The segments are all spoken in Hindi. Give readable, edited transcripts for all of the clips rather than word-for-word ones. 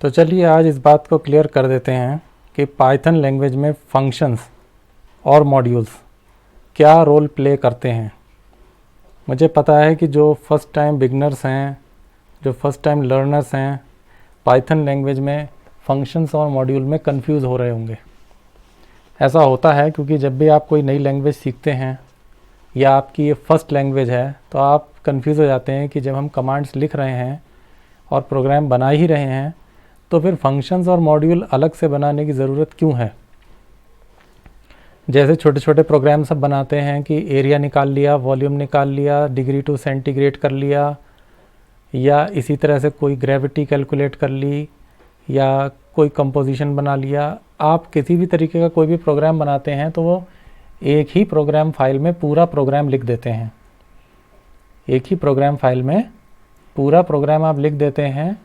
तो चलिए आज इस बात को क्लियर कर देते हैं कि पाइथन लैंग्वेज में फंक्शंस और मॉड्यूल्स क्या रोल प्ले करते हैं। मुझे पता है कि जो फर्स्ट टाइम बिगनर्स हैं, जो फर्स्ट टाइम लर्नर्स हैं, पाइथन लैंग्वेज में फंक्शंस और मॉड्यूल में कंफ्यूज हो रहे होंगे। ऐसा होता है क्योंकि जब भी आप कोई नई लैंग्वेज सीखते हैं या आपकी ये फर्स्ट लैंग्वेज है तो आप कंफ्यूज हो जाते हैं कि जब हम कमांड्स लिख रहे हैं और प्रोग्राम बना ही रहे हैं तो फिर फंक्शंस और मॉड्यूल अलग से बनाने की ज़रूरत क्यों है। जैसे छोटे छोटे प्रोग्राम सब बनाते हैं कि एरिया निकाल लिया, वॉल्यूम निकाल लिया, डिग्री टू सेंटीग्रेड कर लिया, या इसी तरह से कोई ग्रेविटी कैलकुलेट कर ली, या कोई कंपोजिशन बना लिया। आप किसी भी तरीके का कोई भी प्रोग्राम बनाते हैं तो वो एक ही प्रोग्राम फाइल में पूरा प्रोग्राम लिख देते हैं। एक ही प्रोग्राम फाइल में पूरा प्रोग्राम आप लिख देते हैं।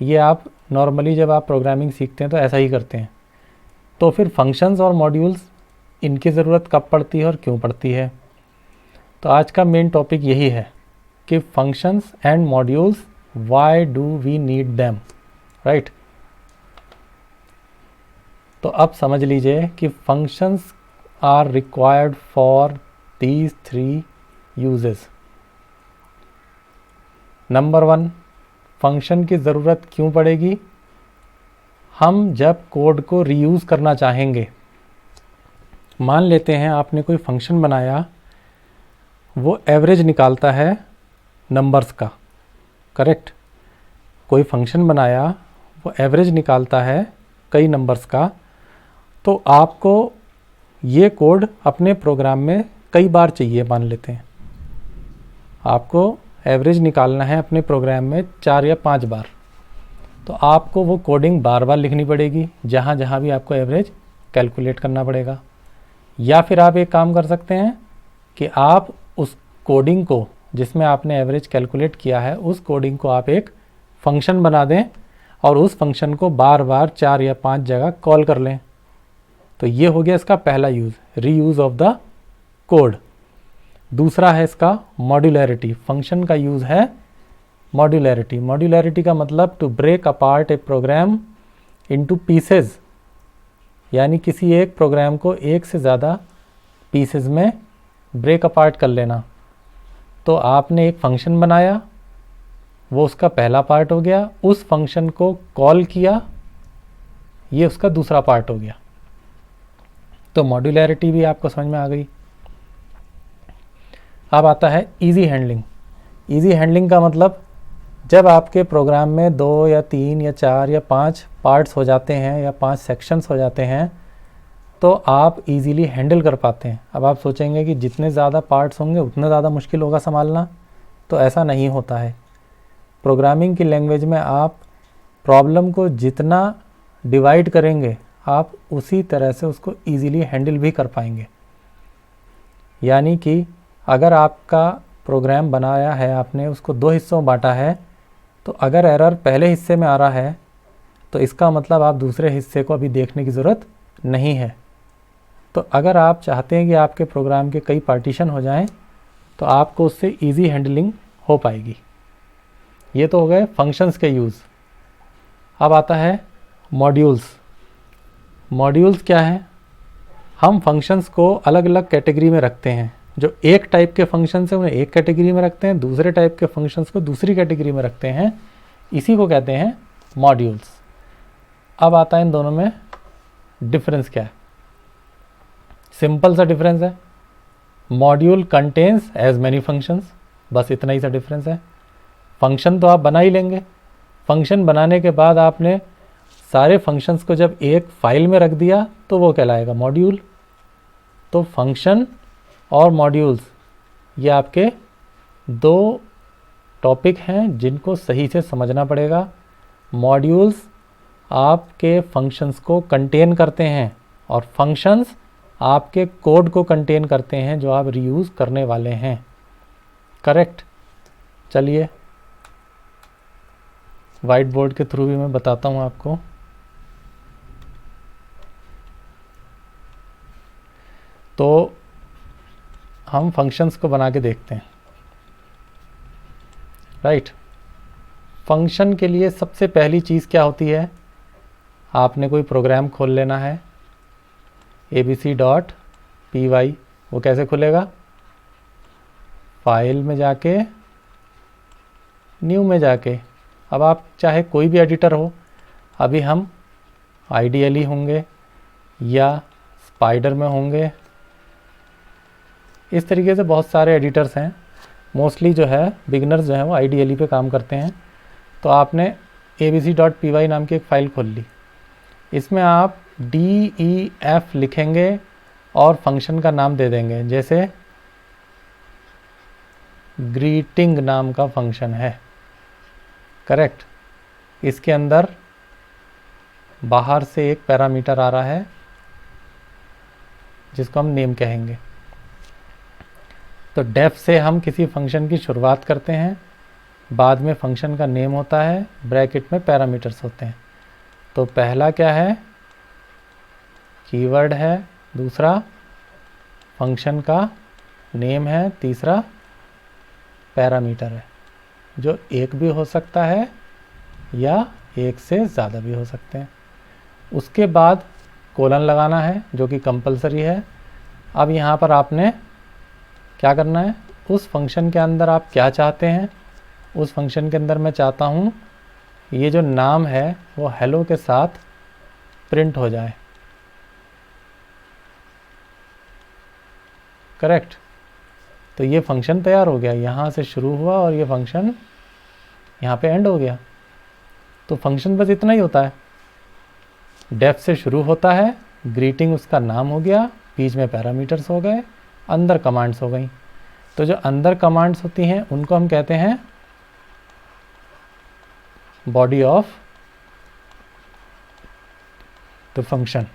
ये आप नॉर्मली जब आप प्रोग्रामिंग सीखते हैं तो ऐसा ही करते हैं। तो फिर फंक्शंस और मॉड्यूल्स इनकी ज़रूरत कब पड़ती है और क्यों पड़ती है। तो आज का मेन टॉपिक यही है कि functions and modules, why do we need them, right. तो अब समझ लीजिए कि functions are required for these 3 uses. Number 1, function की ज़रूरत क्यों पड़ेगी। हम जब कोड को रीयूज़ करना चाहेंगे, मान लेते हैं आपने कोई फंक्शन बनाया, वो एवरेज निकालता है नंबर्स का, करेक्ट। कोई फंक्शन बनाया वो एवरेज निकालता है कई नंबर्स का, तो आपको ये कोड अपने प्रोग्राम में कई बार चाहिए। मान लेते हैं आपको एवरेज निकालना है अपने प्रोग्राम में 4 या 5 बार, तो आपको वो कोडिंग बार बार लिखनी पड़ेगी जहाँ जहाँ भी आपको एवरेज कैलकुलेट करना पड़ेगा। या फिर आप एक काम कर सकते हैं कि आप उस कोडिंग को जिसमें आपने एवरेज कैलकुलेट किया है, उस कोडिंग को आप एक फंक्शन बना दें और उस फंक्शन को बार बार 4 या 5 जगह कॉल कर लें। तो ये हो गया इसका पहला use, reuse of the code. दूसरा है इसका मॉड्यूलैरिटी। फंक्शन का यूज़ है मॉड्यूलैरिटी। मॉड्यूलैरिटी का मतलब to break apart a program into pieces, यानी किसी एक प्रोग्राम को एक से ज़्यादा पीसेज में ब्रेक अपार्ट कर लेना। तो आपने एक फंक्शन बनाया, वो उसका पहला पार्ट हो गया, उस फंक्शन को कॉल किया, ये उसका दूसरा पार्ट हो गया। तो मॉड्यूलैरिटी भी आपको समझ में आ गई। अब आता है इजी हैंडलिंग। इजी हैंडलिंग का मतलब जब आपके प्रोग्राम में 2 या 3 या 4 या 5 पार्ट्स हो जाते हैं या 5 सेक्शंस हो जाते हैं तो आप इजीली हैंडल कर पाते हैं। अब आप सोचेंगे कि जितने ज़्यादा पार्ट्स होंगे उतना ज़्यादा मुश्किल होगा संभालना, तो ऐसा नहीं होता है। प्रोग्रामिंग की लैंग्वेज में आप प्रॉब्लम को जितना डिवाइड करेंगे आप उसी तरह से उसको ईज़िली हैंडल भी कर पाएंगे। यानी कि अगर आपका प्रोग्राम बनाया है, आपने उसको 2 हिस्सों में बांटा है, तो अगर एरर पहले हिस्से में आ रहा है तो इसका मतलब आप दूसरे हिस्से को अभी देखने की ज़रूरत नहीं है। तो अगर आप चाहते हैं कि आपके प्रोग्राम के कई पार्टीशन हो जाएं तो आपको उससे ईजी हैंडलिंग हो पाएगी। ये तो हो गए फंक्शंस के यूज़। अब आता है मॉड्यूल्स। मॉड्यूल्स क्या है। हम फंक्शंस को अलग अलग कैटेगरी में रखते हैं। जो एक टाइप के फंक्शंस हैं उन्हें एक कैटेगरी में रखते हैं, दूसरे टाइप के फंक्शंस को दूसरी कैटेगरी में रखते हैं। इसी को कहते हैं मॉड्यूल्स। अब आता है इन दोनों में डिफरेंस क्या है। सिंपल सा डिफरेंस है, module contains as many functions, बस इतना ही सा डिफरेंस है। फंक्शन तो आप बना ही लेंगे, फंक्शन बनाने के बाद आपने सारे फंक्शंस को जब एक फाइल में रख दिया तो वो कहलाएगा मॉड्यूल। तो फंक्शन और मॉड्यूल्स ये आपके 2 टॉपिक हैं जिनको सही से समझना पड़ेगा। मॉड्यूल्स आपके फंक्शंस को कंटेन करते हैं और फंक्शंस आपके कोड को कंटेन करते हैं जो आप रीयूज़ करने वाले हैं, करेक्ट। चलिए वाइट बोर्ड के थ्रू भी मैं बताता हूँ आपको। तो हम फंक्शंस को बना के देखते हैं, राइट। फंक्शन के लिए सबसे पहली चीज़ क्या होती है, आपने कोई प्रोग्राम खोल लेना है abc.py। वो कैसे खुलेगा, फाइल में जाके न्यू में जाके, अब आप चाहे कोई भी एडिटर हो, अभी हम आईडीएलई होंगे या स्पाइडर में होंगे, इस तरीके से बहुत सारे एडिटर्स हैं। मोस्टली जो है बिगनर्स जो हैं वो आईडीएलई पे काम करते हैं। तो आपने abc.py नाम की एक फ़ाइल खोल ली, इसमें आप DEF लिखेंगे और फंक्शन का नाम दे देंगे, जैसे ग्रीटिंग नाम का फंक्शन है, करेक्ट। इसके अंदर बाहर से एक पैरामीटर आ रहा है जिसको हम नेम कहेंगे। तो डेफ से हम किसी फंक्शन की शुरुआत करते हैं, बाद में फंक्शन का नेम होता है, ब्रैकेट में पैरामीटर्स होते हैं। तो पहला क्या है, कीवर्ड है, दूसरा फंक्शन का नेम है, तीसरा पैरामीटर है, जो एक भी हो सकता है या एक से ज़्यादा भी हो सकते हैं। उसके बाद कोलन लगाना है जो कि कंपलसरी है। अब यहाँ पर आपने क्या करना है, उस फंक्शन के अंदर आप क्या चाहते हैं, उस फंक्शन के अंदर मैं चाहता हूँ ये जो नाम है वो हेलो के साथ प्रिंट हो जाए, करेक्ट। तो ये फंक्शन तैयार हो गया, यहाँ से शुरू हुआ और ये फंक्शन यहाँ पे एंड हो गया। तो फंक्शन बस इतना ही होता है, डेफ से शुरू होता है, ग्रीटिंग उसका नाम हो गया, बीच में पैरामीटर्स हो गए, अंदर कमांड्स हो गई। तो जो अंदर कमांड्स होती हैं उनको हम कहते हैं बॉडी ऑफ द फंक्शन।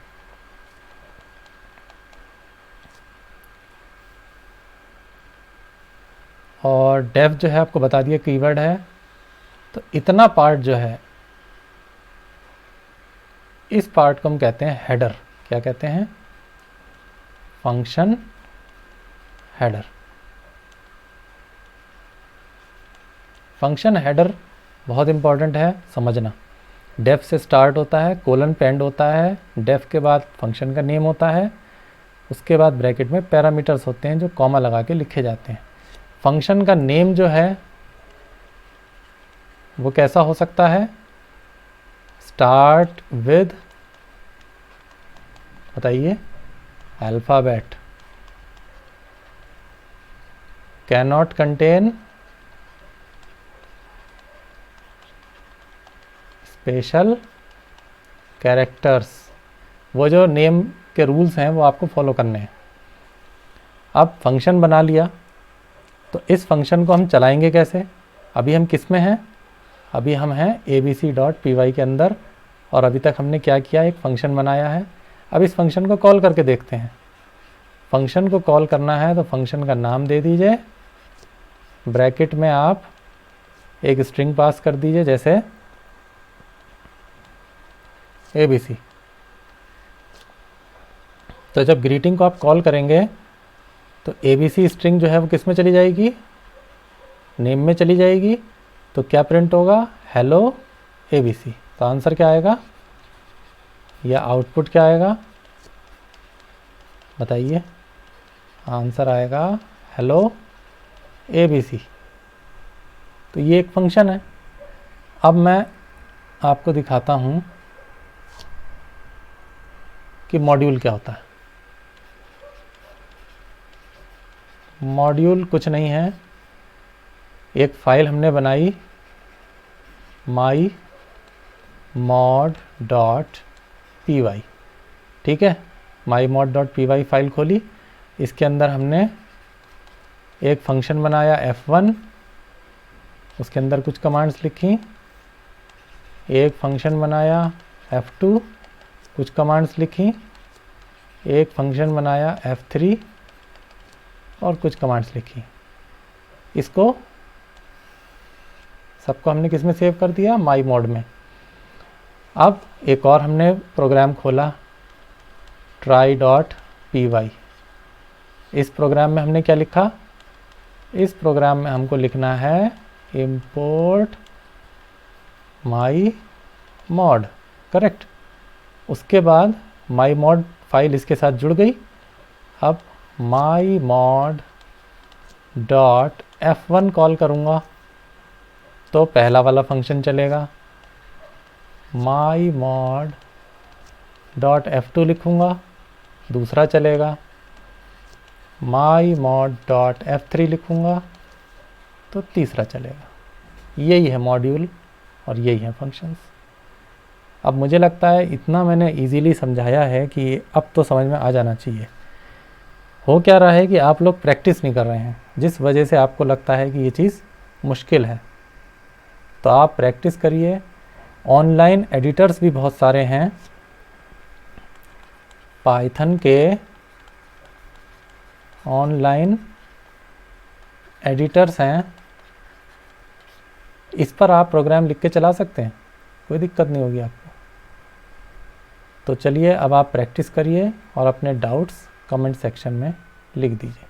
और डेफ जो है आपको बता दिया कीवर्ड है। तो इतना पार्ट जो है, इस पार्ट को हम कहते हैं हेडर। क्या कहते हैं, फंक्शन हेडर। फंक्शन हेडर बहुत इंपॉर्टेंट है समझना। डेफ से स्टार्ट होता है, कोलन पे एंड होता है, डेफ के बाद फंक्शन का नेम होता है, उसके बाद ब्रैकेट में पैरामीटर्स होते हैं जो कॉमा लगा के लिखे जाते हैं। फंक्शन का नेम जो है वो कैसा हो सकता है, स्टार्ट विद, बताइए, alphabet, can not contain special characters. वो जो नेम के रूल्स हैं वो आपको फॉलो करने हैं। अब फंक्शन बना लिया, तो इस फंक्शन को हम चलाएंगे कैसे। अभी हम किस में हैं, अभी हम हैं abc.py के अंदर, और अभी तक हमने क्या किया, एक फंक्शन बनाया है। अब इस फंक्शन को कॉल करके देखते हैं। फंक्शन को कॉल करना है तो फंक्शन का नाम दे दीजिए, ब्रैकेट में आप एक स्ट्रिंग पास कर दीजिए, जैसे abc। तो जब ग्रीटिंग को आप कॉल करेंगे तो abc स्ट्रिंग जो है वो किस में चली जाएगी, नेम में चली जाएगी। तो क्या प्रिंट होगा, हेलो abc। तो आंसर क्या आएगा या आउटपुट क्या आएगा, बताइए। आंसर आएगा हेलो abc। तो ये एक फंक्शन है। अब मैं आपको दिखाता हूँ कि मॉड्यूल क्या होता है। मॉड्यूल कुछ नहीं है, एक फ़ाइल हमने बनाई mymod.py, ठीक है। mymod.py फाइल खोली, इसके अंदर हमने एक फंक्शन बनाया f1, उसके अंदर कुछ कमांड्स लिखी, एक फंक्शन बनाया f2, कुछ कमांड्स लिखी, एक फंक्शन बनाया f3 और कुछ कमांड्स लिखी। इसको सबको हमने किस में सेव कर दिया, माई मोड में। अब एक और हमने प्रोग्राम खोला try.py। इस प्रोग्राम में हमने क्या लिखा, इस प्रोग्राम में हमको लिखना है import माई मॉड, करेक्ट। उसके बाद माई मॉड फाइल इसके साथ जुड़ गई। अब माई मॉड डॉट F1 कॉल करूँगा तो पहला वाला फंक्शन चलेगा। माई मॉड डॉट F2 लिखूँगा, दूसरा चलेगा। माई मॉड डॉट F3 लिखूँगा तो तीसरा चलेगा। यही है मॉड्यूल और यही है फंक्शंस। अब मुझे लगता है इतना मैंने इजीली समझाया है कि अब तो समझ में आ जाना चाहिए। हो क्या रहा है कि आप लोग प्रैक्टिस नहीं कर रहे हैं, जिस वजह से आपको लगता है कि ये चीज़ मुश्किल है। तो आप प्रैक्टिस करिए। ऑनलाइन एडिटर्स भी बहुत सारे हैं, पाइथन के ऑनलाइन एडिटर्स हैं, इस पर आप प्रोग्राम लिख के चला सकते हैं, कोई दिक्कत नहीं होगी आपको। तो चलिए अब आप प्रैक्टिस करिए और अपने डाउट्स कमेंट सेक्शन में लिख दीजिए।